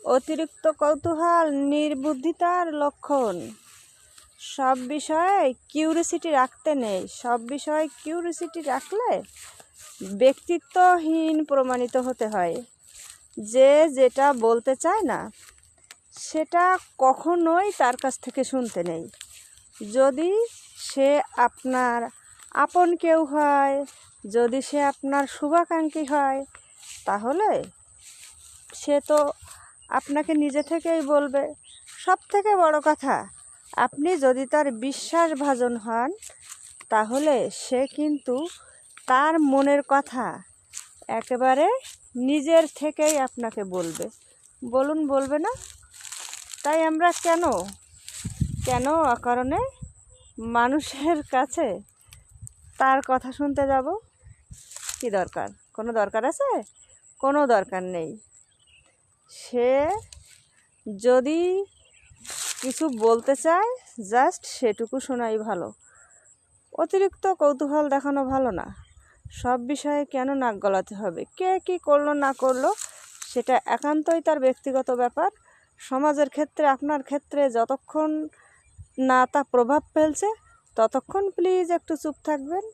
অতিরিক্ত কৌতূহল নির্বুদ্ধিতার লক্ষণ। সব বিষয়ে কিউরিসিটি রাখতে নেই। সব বিষয়ে কিউরিসিটি রাখলে ব্যক্তিত্বহীন প্রমাণিত হতে হয়। যে যেটা বলতে চায় না সেটা কখনোই তার কাছ থেকে শুনতে নেই। যদি সে আপনার আপন কেউ হয়, যদি সে আপনার শুভাকাঙ্ক্ষী হয়, তাহলে সে তো আপনাকে নিজে থেকেই বলবে। সব থেকে বড় কথা, আপনি যদি তার বিশ্বাসভাজন হন, তাহলে সে কিন্তু তার মনের কথা একেবারে নিজের থেকেই আপনাকে বলবে। বলুন, বলবে না? তাই আমরা কেন অকারণে মানুষের কাছে তার কথা শুনতে যাব? কি দরকার? কোনো দরকার আছে? কোনো দরকার নেই। সে যদি কিছু বলতে চায়, জাস্ট সেটুকু শোনাই ভালো। অতিরিক্ত কৌতূহল দেখানো ভালো না। সব বিষয়ে কেন নাক গলাতে হবে? কে কী করলো না করলো সেটা একান্তই তার ব্যক্তিগত ব্যাপার। সমাজের ক্ষেত্রে, আপনার ক্ষেত্রে যতক্ষণ না তা প্রভাব ফেলছে, ততক্ষণ প্লিজ একটু চুপ থাকবেন।